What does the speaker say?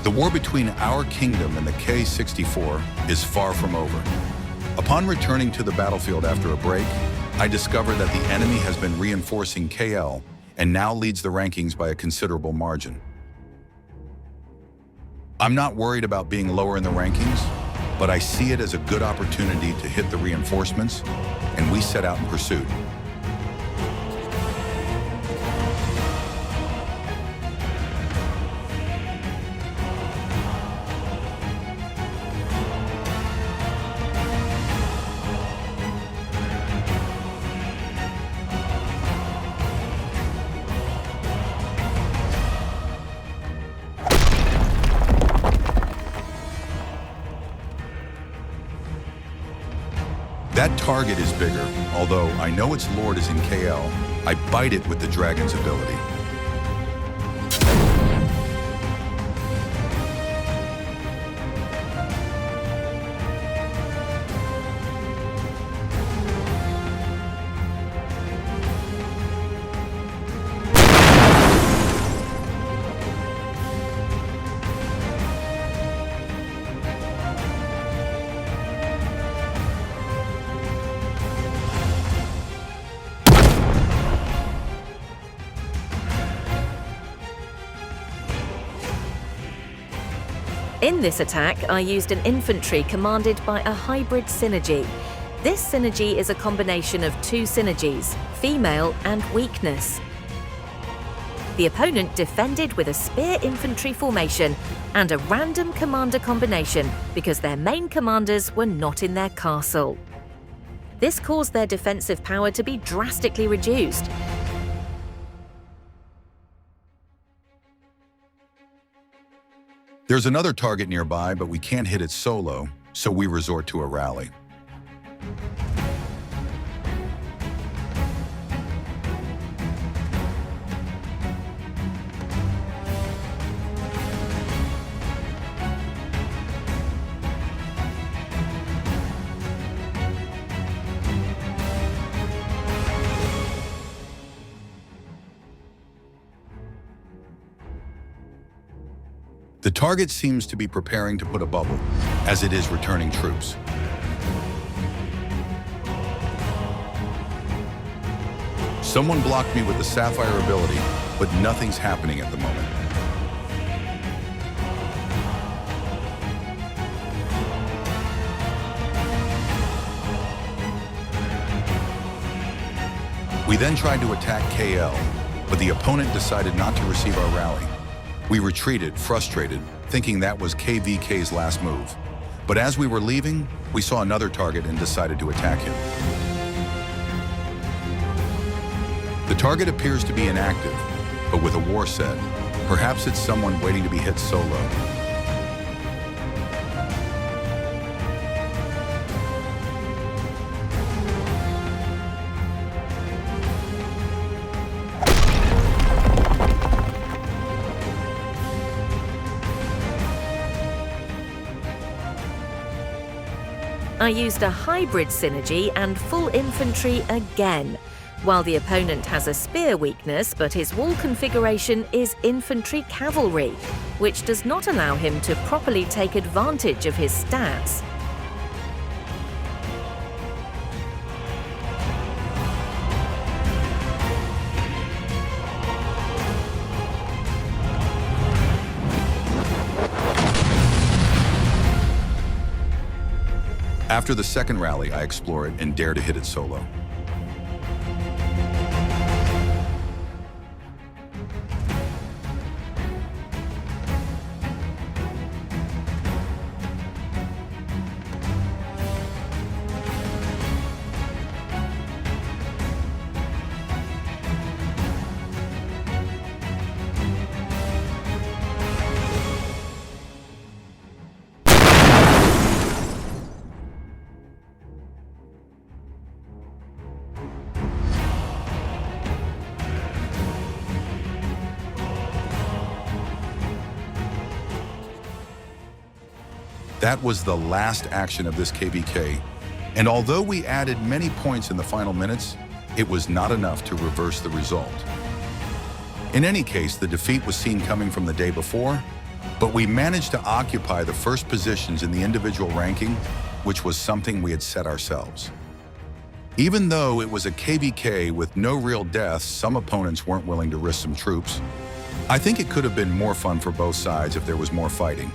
The war between our kingdom and the K64 is far from over. Upon returning to the battlefield after a break, I discovered that the enemy has been reinforcing KL and now leads the rankings by a considerable margin. I'm not worried about being lower in the rankings, but I see it as a good opportunity to hit the reinforcements, and we set out in pursuit. That target is bigger, although I know its lord is in KL. I bite it with the dragon's ability. In this attack, I used an infantry commanded by a hybrid synergy. This synergy is a combination of two synergies, female and weakness. The opponent defended with a spear infantry formation and a random commander combination because their main commanders were not in their castle. This caused their defensive power to be drastically reduced. There's another target nearby, but we can't hit it solo, so we resort to a rally. The target seems to be preparing to put a bubble, as it is returning troops. Someone blocked me with the Sapphire ability, but nothing's happening at the moment. We then tried to attack KL, but the opponent decided not to receive our rally. We retreated, frustrated, thinking that was KvK's last move. But as we were leaving, we saw another target and decided to attack him. The target appears to be inactive, but with a war set. Perhaps it's someone waiting to be hit solo. I used a hybrid synergy and full infantry again. While the opponent has a spear weakness, but his wall configuration is infantry cavalry, which does not allow him to properly take advantage of his stats. After the second rally, I explore it and dare to hit it solo. That was the last action of this KvK, and although we added many points in the final minutes, it was not enough to reverse the result. In any case, the defeat was seen coming from the day before, But we managed to occupy the first positions in the individual ranking, which was something we had set ourselves. Even though it was a KvK with no real deaths, some opponents weren't willing to risk some troops. I think it could have been more fun for both sides if there was more fighting.